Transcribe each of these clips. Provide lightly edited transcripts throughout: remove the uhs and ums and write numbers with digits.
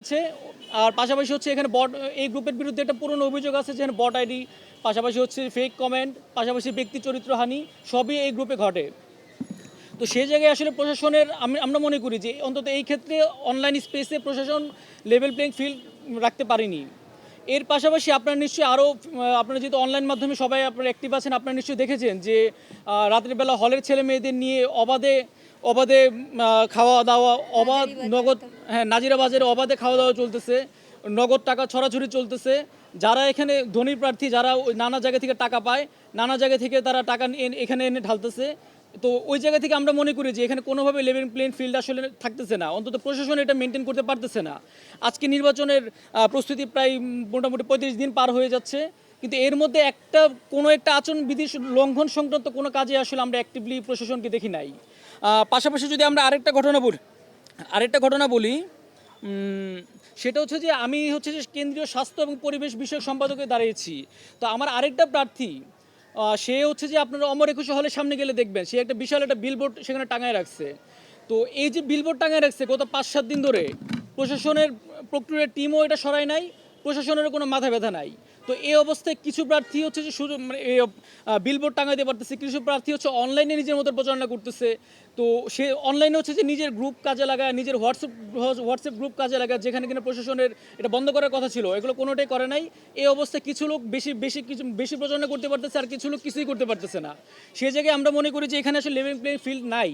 আছে। আর পাশাপাশি হচ্ছে এখানে বট এই গ্রুপের বিরুদ্ধে একটা পুরনো অভিযোগ আছে যেখানে বট আইডি, পাশাপাশি হচ্ছে ফেক কমেন্ট, পাশাপাশি ব্যক্তি চরিত্রহানি সবই এই গ্রুপে ঘটে। তো সেই জায়গায় আসলে প্রশাসনের আমরা মনে করি যে অন্তত এই ক্ষেত্রে অনলাইন স্পেসে প্রশাসন লেভেল প্লেইং ফিল্ড রাখতে পারেনি। এর পাশাপাশি আপনারা নিশ্চয়ই আরও আপনারা যেহেতু অনলাইন মাধ্যমে সবাই আপনারা অ্যাক্টিভ আছেন, আপনারা নিশ্চয়ই দেখেছেন যে রাতের বেলা হলের ছেলে মেয়েদের নিয়ে অবাধে অবাধে খাওয়া দাওয়া, অবাধ নগদ, হ্যাঁ, নাজিরা বাজারে অবাধে খাওয়া দাওয়া চলতেছে, নগদ টাকা ছড়াছড়ি চলতেছে। যারা এখানে ধনী প্রার্থী, যারা ওই নানা জায়গা থেকে টাকা পায়, নানা জায়গা থেকে তারা টাকা এখানে এনে ঢালতেছে। তো ওই জায়গা থেকে আমরা মনে করি যে এখানে কোনোভাবে লেভেল প্লেইং ফিল্ড আসলে থাকতেছে না, অন্তত প্রশাসন এটা মেনটেন করতে পারতেছে না। আজকে নির্বাচনের প্রস্তুতি প্রায় মোটামুটি 35 দিন পার হয়ে যাচ্ছে, কিন্তু এর মধ্যে কোনো একটা আচরণবিধি লঙ্ঘন সংক্রান্ত কোনো কাজে আসলে আমরা অ্যাক্টিভলি প্রশাসনকে দেখি নাই। পাশাপাশি যদি আমরা আরেকটা ঘটনা বলি, সেটা হচ্ছে যে আমি হচ্ছে যে কেন্দ্রীয় স্বাস্থ্য এবং পরিবেশ বিষয়ক সম্পাদকে দাঁড়িয়েছি। তো আমার আরেকটা প্রার্থী, সে হচ্ছে যে আপনারা অমর একুশে হলের সামনে গেলে দেখবেন সে একটা বিশাল একটা বিলবোর্ড সেখানে টাঙায় রাখছে। তো এই যে বিলবোর্ড টাঙায় রাখছে গত 5-7 দিন ধরে, প্রশাসনের প্রক্রিয়ার টিমও এটা সরায় নাই, প্রশাসনেরও কোনো মাথা ব্যথা নাই। তো এই অবস্থায় কিছু প্রার্থী হচ্ছে যে শুধু বিলবোর্ড টাঙাইতে পারতেছে, কিছু প্রার্থী হচ্ছে অনলাইনে নিজের মতো প্রচারণা করতেছে। তো সে অনলাইনে হচ্ছে যে নিজের গ্রুপ কাজে লাগায়, নিজের হোয়াটসঅ্যাপ গ্রুপ কাজে লাগায়, যেখানে কিনা প্রশাসনের এটা বন্ধ করার কথা ছিল, এগুলো কোনোটাই করে নাই। এই অবস্থায় কিছু লোক বেশি প্রচারণা করতে পারতেছে, আর কিছু লোক কিছুই করতে পারতেছে না। সেই জায়গায় আমরা মনে করি যে এখানে আসলে লেভেল প্লেইং ফিল্ড নাই।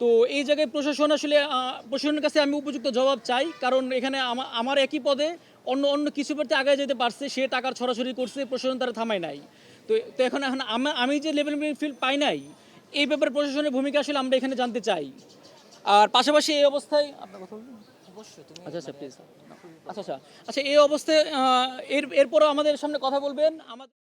তো এই জায়গায় প্রশাসনের কাছে আমি উপযুক্ত জবাব চাই, কারণ এখানে আমার একই পদে অন্য অন্য কিছু প্রার্থী আগে যেতে পারছে, সে টাকার ছড়াছড়ি করছে, প্রশাসন তারা থামায় নাই। তো এখন এখন আমি যে লেভেল প্লেইং ফিল্ড পাই নাই, এই ব্যাপারে প্রশাসনের ভূমিকা আসলে আমরা এখানে জানতে চাই। আর পাশাপাশি এই অবস্থায় আপনার কথা বলবেন? আচ্ছা আচ্ছা প্লিজ। আচ্ছা আচ্ছা আচ্ছা এই অবস্থায় এরপরও আমাদের সামনে কথা বলবেন আমাদের